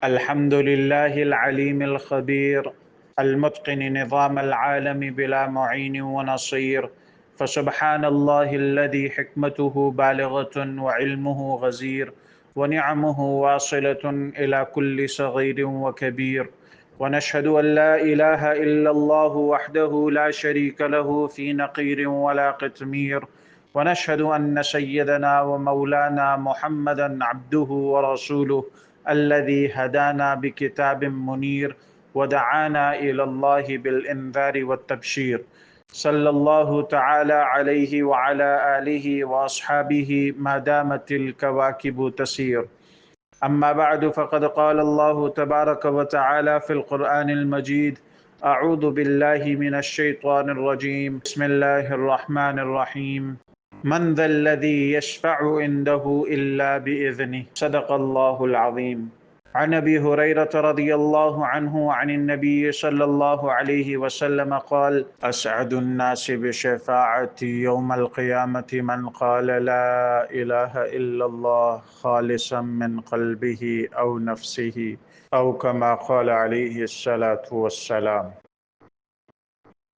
الحمد لله العليم الخبير المتقن نظام العالم بلا معين ونصير. فسبحان الله الذي حكمته بالغة وعلمه غزير ونعمه واصلة إلى كل صغير وكبير. ونشهد أن لا إله إلا الله وحده لا شريك له في نقير ولا قطمير. ونشهد أن سيدنا ومولانا محمدا عبده ورسوله الذي هدانا بكتاب منير ودعانا إلى الله بالإنذار والتبشير. صلى الله تعالى عليه وعلى آله وأصحابه ما دامت الكواكب تسير. أما بعد، فقد قال الله تبارك وتعالى في القرآن المجيد: أعوذ بالله من الشيطان الرجيم، بسم الله الرحمن الرحيم. من ذا الذي يشفع عنده إلا بإذنه، صدق الله العظيم. عن أبي هريرة رضي الله عنه عن النبي صلى الله عليه وسلم قال: أسعد الناس بشفاعتي يوم القيامة من قال لا إله إلا الله خالصا من قلبه أو نفسه أو كما قال عليه الصلاة والسلام.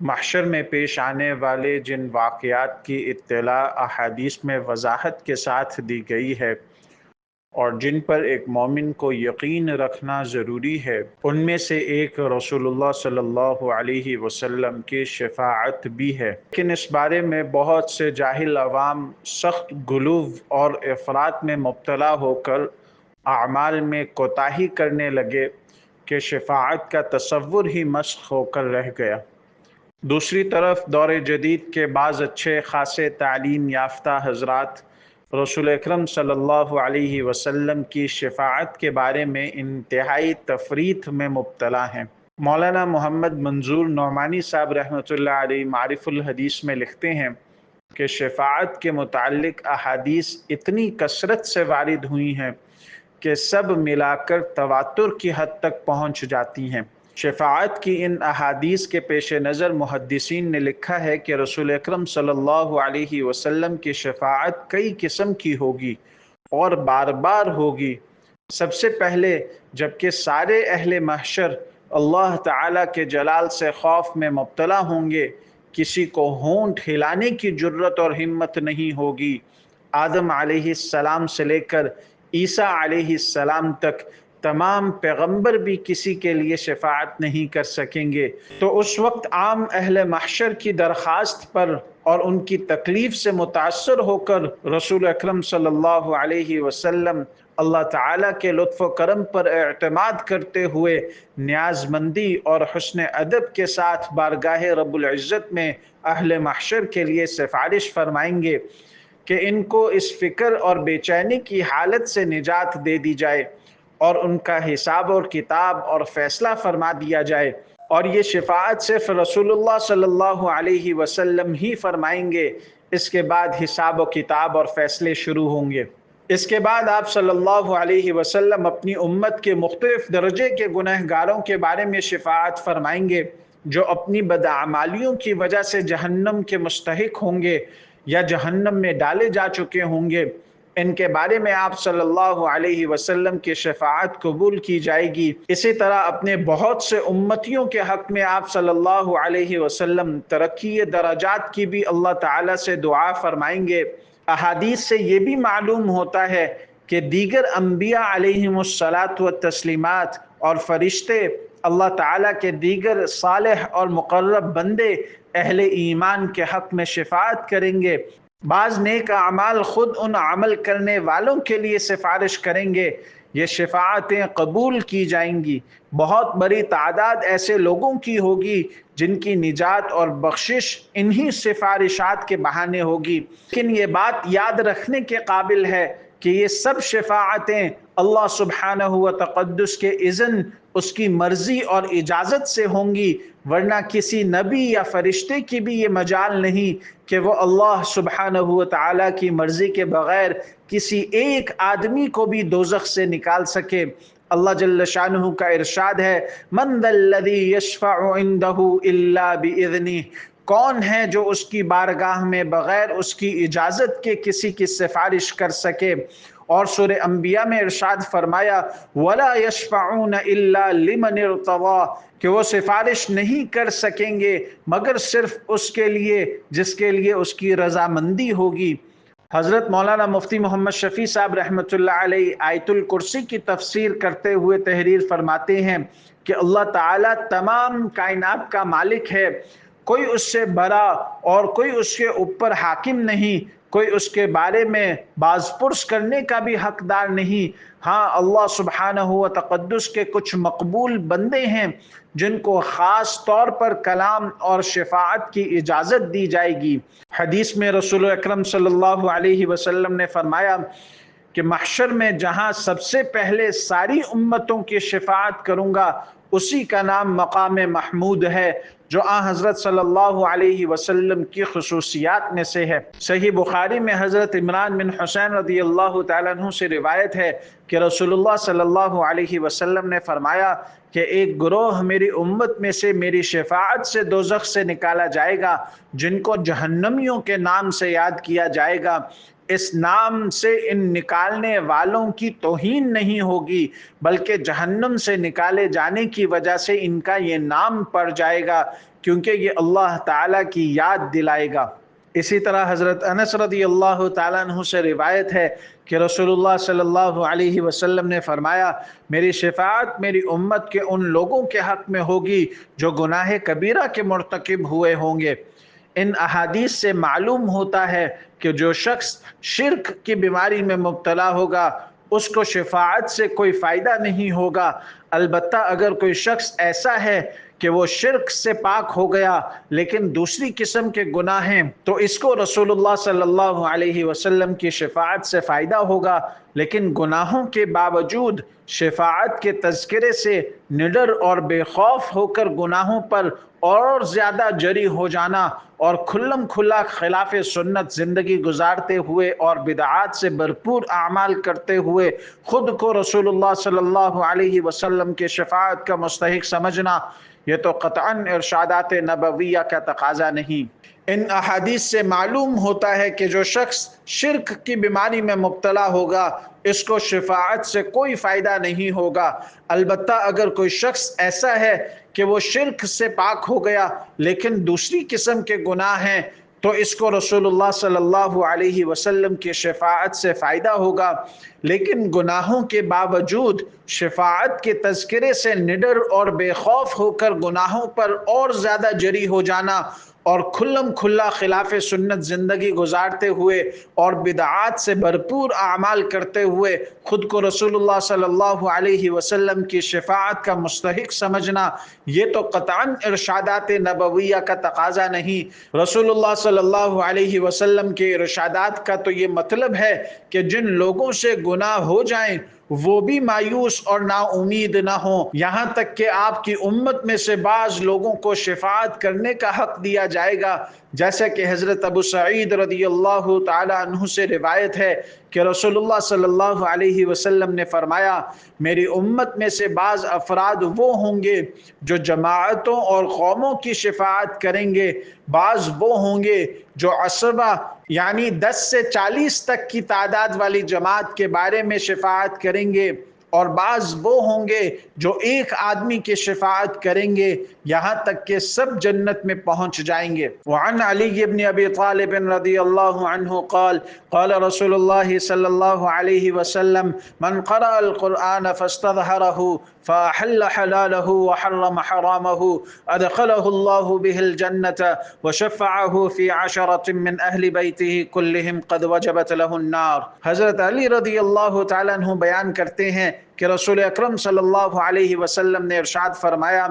محشر میں پیش آنے والے جن واقعات کی اطلاع احادیث میں وضاحت کے ساتھ دی گئی ہے اور جن پر ایک مومن کو یقین رکھنا ضروری ہے، ان میں سے ایک رسول اللہ صلی اللہ علیہ وسلم کی شفاعت بھی ہے. لیکن اس بارے میں بہت سے جاہل عوام سخت غلو اور افراط میں مبتلا ہو کر اعمال میں کوتاہی کرنے لگے کہ شفاعت کا تصور ہی مسخ ہو کر رہ گیا. دوسری طرف دور جدید کے بعض اچھے خاصے تعلیم یافتہ حضرات رسول اکرم صلی اللہ علیہ وسلم کی شفاعت کے بارے میں انتہائی تفریط میں مبتلا ہیں. مولانا محمد منظور نعمانی صاحب رحمۃ اللہ علیہ معارف الحدیث میں لکھتے ہیں کہ شفاعت کے متعلق احادیث اتنی کثرت سے وارد ہوئی ہیں کہ سب ملا کر تواتر کی حد تک پہنچ جاتی ہیں. شفاعت کی ان احادیث کے پیش نظر محدثین نے لکھا ہے کہ رسول اکرم صلی اللہ علیہ وسلم کی شفاعت کئی قسم کی ہوگی اور بار بار ہوگی. سب سے پہلے جبکہ سارے اہل محشر اللہ تعالیٰ کے جلال سے خوف میں مبتلا ہوں گے، کسی کو ہونٹ ہلانے کی جرت اور ہمت نہیں ہوگی. آدم علیہ السلام سے لے کر عیسیٰ علیہ السلام تک تمام پیغمبر بھی کسی کے لیے شفاعت نہیں کر سکیں گے. تو اس وقت عام اہل محشر کی درخواست پر اور ان کی تکلیف سے متاثر ہو کر رسول اکرم صلی اللہ علیہ وسلم اللہ تعالیٰ کے لطف و کرم پر اعتماد کرتے ہوئے نیاز مندی اور حسن ادب کے ساتھ بارگاہ رب العزت میں اہل محشر کے لیے سفارش فرمائیں گے کہ ان کو اس فکر اور بے چینی کی حالت سے نجات دے دی جائے اور ان کا حساب اور کتاب اور فیصلہ فرما دیا جائے. اور یہ شفاعت صرف رسول اللہ صلی اللہ علیہ وسلم ہی فرمائیں گے. اس کے بعد حساب و کتاب اور فیصلے شروع ہوں گے. اس کے بعد آپ صلی اللہ علیہ وسلم اپنی امت کے مختلف درجے کے گنہگاروں کے بارے میں شفاعت فرمائیں گے جو اپنی بداعمالیوں کی وجہ سے جہنم کے مستحق ہوں گے یا جہنم میں ڈالے جا چکے ہوں گے. ان کے بارے میں آپ صلی اللہ علیہ وسلم کی شفاعت قبول کی جائے گی. اسی طرح اپنے بہت سے امتیوں کے حق میں آپ صلی اللہ علیہ وسلم ترقی درجات کی بھی اللہ تعالیٰ سے دعا فرمائیں گے. احادیث سے یہ بھی معلوم ہوتا ہے کہ دیگر انبیاء علیہم الصلاۃ والتسلیمات اور فرشتے اللہ تعالیٰ کے دیگر صالح اور مقرب بندے اہل ایمان کے حق میں شفاعت کریں گے. بعض نیک اعمال خود ان عمل کرنے والوں کے لیے سفارش کریں گے. یہ شفاعتیں قبول کی جائیں گی. بہت بڑی تعداد ایسے لوگوں کی ہوگی جن کی نجات اور بخشش انہی سفارشات کے بہانے ہوگی. لیکن یہ بات یاد رکھنے کے قابل ہے کہ یہ سب شفاعتیں اللہ سبحانہ و تقدس کے اذن، اس کی مرضی اور اجازت سے ہوں گی، ورنہ کسی نبی یا فرشتے کی بھی یہ مجال نہیں کہ وہ اللہ سبحانہ و تعالیٰ کی مرضی کے بغیر کسی ایک آدمی کو بھی دوزخ سے نکال سکے. اللہ جل شانہ کا ارشاد ہے: من ذا الذی یشفع عندہ الا باذنہ، کون ہے جو اس کی بارگاہ میں بغیر اس کی اجازت کے کسی کی سفارش کر سکے. اور سورہ انبیاء میں ارشاد فرمایا وَلَا يَشْفَعُونَ إِلَّا لِمَنِ ارْتَضَىٰ کہ وہ سفارش نہیں کر سکیں گے مگر صرف اس کے لیے جس کے لیے اس کی رضامندی ہوگی۔ حضرت مولانا مفتی محمد شفیع صاحب رحمۃ اللہ علیہ آیت الکرسی کی تفسیر کرتے ہوئے تحریر فرماتے ہیں کہ اللہ تعالیٰ تمام کائنات کا مالک ہے، کوئی اس سے بڑا اور کوئی اس کے اوپر حاکم نہیں، کوئی اس کے بارے میں باز پرس کرنے کا بھی حقدار نہیں۔ ہاں اللہ سبحانہ و تقدس کے کچھ مقبول بندے ہیں جن کو خاص طور پر کلام اور شفاعت کی اجازت دی جائے گی۔ حدیث میں رسول اکرم صلی اللہ علیہ وسلم نے فرمایا کہ محشر میں جہاں سب سے پہلے ساری امتوں کی شفاعت کروں گا اسی کا نام مقام محمود ہے، جو حضرت صلی اللہ علیہ وسلم کی خصوصیات میں سے ہے۔ صحیح بخاری میں حضرت عمران بن حسین رضی اللہ تعالیٰ عنہ سے روایت ہے کہ رسول اللہ صلی اللہ علیہ وسلم نے فرمایا کہ ایک گروہ میری امت میں سے میری شفاعت سے دوزخ سے نکالا جائے گا، جن کو جہنمیوں کے نام سے یاد کیا جائے گا۔ اس نام سے ان نکالنے والوں کی توہین نہیں ہوگی بلکہ جہنم سے نکالے جانے کی وجہ سے ان کا یہ نام پڑ جائے گا، کیونکہ یہ اللہ تعالیٰ کی یاد دلائے گا۔ اسی طرح حضرت انس رضی اللہ تعالیٰ عنہ سے روایت ہے کہ رسول اللہ صلی اللہ علیہ وسلم نے فرمایا میری شفاعت میری امت کے ان لوگوں کے حق میں ہوگی جو گناہ کبیرہ کے مرتکب ہوئے ہوں گے۔ ان احادیث سے معلوم ہوتا ہے کہ جو شخص شرک کی بیماری میں مبتلا ہوگا اس کو شفاعت سے کوئی فائدہ نہیں ہوگا، البتہ اگر کوئی شخص ایسا ہے کہ وہ شرک سے پاک ہو گیا لیکن دوسری قسم کے گناہ ہیں تو اس کو رسول اللہ صلی اللہ علیہ وسلم کی شفاعت سے فائدہ ہوگا، لیکن گناہوں کے باوجود شفاعت کے تذکرے سے نڈر اور بے خوف ہو کر گناہوں پر اور زیادہ جری ہو جانا اور کھلم کھلا خلاف سنت زندگی گزارتے ہوئے اور بدعات سے بھرپور اعمال کرتے ہوئے خود کو رسول اللہ صلی اللہ علیہ وسلم کے شفاعت کا مستحق سمجھنا، یہ تو قطعاً ارشادات نبویہ کا تقاضا نہیں۔ ان احادیث سے معلوم ہوتا ہے کہ جو شخص شرک کی بیماری میں مبتلا ہوگا اس کو شفاعت سے کوئی فائدہ نہیں ہوگا، البتہ اگر کوئی شخص ایسا ہے کہ وہ شرک سے پاک ہو گیا لیکن دوسری قسم کے گناہ ہیں تو اس کو رسول اللہ صلی اللہ علیہ وسلم کی شفاعت سے فائدہ ہوگا، لیکن گناہوں کے باوجود شفاعت کے تذکرے سے نڈر اور بے خوف ہو کر گناہوں پر اور زیادہ جری ہو جانا اور کھلم کھلا خلاف سنت زندگی گزارتے ہوئے اور بدعات سے بھرپور اعمال کرتے ہوئے خود کو رسول اللہ صلی اللہ علیہ وسلم کی شفاعت کا مستحق سمجھنا، یہ تو قطعاً ارشادات نبویہ کا تقاضا نہیں۔ رسول اللہ صلی اللہ علیہ وسلم کے ارشادات کا تو یہ مطلب ہے کہ جن لوگوں سے گناہ ہو جائیں وہ بھی مایوس اور نا امید نہ ہوں، یہاں تک کہ آپ کی امت میں سے بعض لوگوں کو شفاعت کرنے کا حق دیا جائے گا، جیسا کہ حضرت ابو سعید رضی اللہ تعالی عنہ سے روایت ہے کہ رسول اللہ صلی اللہ علیہ وسلم نے فرمایا میری امت میں سے بعض افراد وہ ہوں گے جو جماعتوں اور قوموں کی شفاعت کریں گے، بعض وہ ہوں گے جو عصبہ یعنی 10 سے 40 تک کی تعداد والی جماعت کے بارے میں شفاعت کریں گے، اور بعض وہ ہوں گے جو ایک آدمی کی شفاعت کریں گے یہاں تک کہ سب جنت میں پہنچ جائیں گے۔ وعن علی بن ابی طالب رضی اللہ عنہ قال قال رسول اللہ صلی اللہ علیہ وسلم من قرأ القرآن فاستظهره فأحل حلاله وحرم حرامه أدخله الله به الجنة وشفعه في 10 من أهل بيته كلهم قد وجبت له النار۔ حضرت علی رضی اللہ تعالیٰ عنہ بیان کرتے ہیں کہ رسول اکرم صلی اللہ علیہ وسلم نے ارشاد فرمایا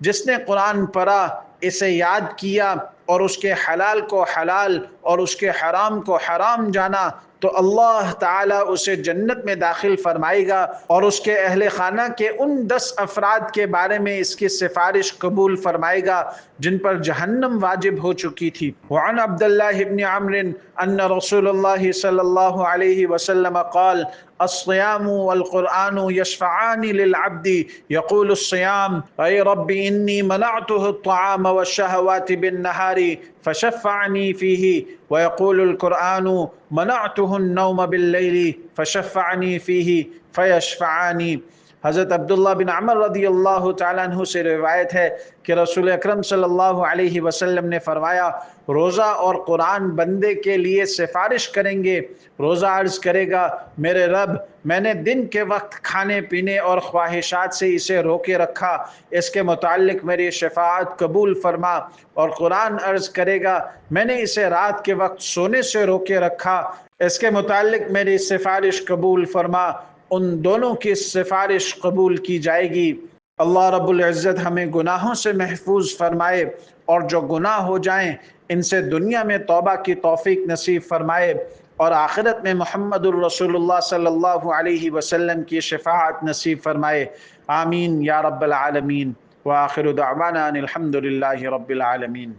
جس نے قرآن پڑھا، اسے یاد کیا اور اس کے حلال کو حلال اور اس کے حرام کو حرام جانا تو اللہ تعالیٰ اسے جنت میں داخل فرمائے گا اور اس کے اہل خانہ کے ان 10 افراد کے بارے میں اس کی سفارش قبول فرمائے گا جن پر جہنم واجب ہو چکی تھی۔ وعن عبداللہ بن عمرو ان رسول اللہ صلی اللہ علیہ وسلم قال الصيام والقرآن يشفعان للعبد يقول الصيام اے رب انی منعته الطعام والشهوات بالنهار فشفعني فيه ويقول القرآن منعته النوم بالليل فشفعني فيه فيشفعانی۔ حضرت عبداللہ بن عمر رضی اللہ تعالیٰ عنہ سے روایت ہے کہ رسول اکرم صلی اللہ علیہ وسلم نے فرمایا، روزہ اور قرآن بندے کے لیے سفارش کریں گے۔ روزہ عرض کرے گا، میرے رب، میں نے دن کے وقت کھانے پینے اور خواہشات سے اسے روکے رکھا، اس کے متعلق میری شفاعت قبول فرما۔ اور قرآن عرض کرے گا، میں نے اسے رات کے وقت سونے سے روکے رکھا، اس کے متعلق میری سفارش قبول فرما۔ ان دونوں کی سفارش قبول کی جائے گی۔ اللہ رب العزت ہمیں گناہوں سے محفوظ فرمائے، اور جو گناہ ہو جائیں ان سے دنیا میں توبہ کی توفیق نصیب فرمائے، اور آخرت میں محمد الرسول اللہ صلی اللہ علیہ وسلم کی شفاعت نصیب فرمائے۔ آمین یا رب العالمین۔ وآخر دعوانا ان الحمد للہ رب العالمین۔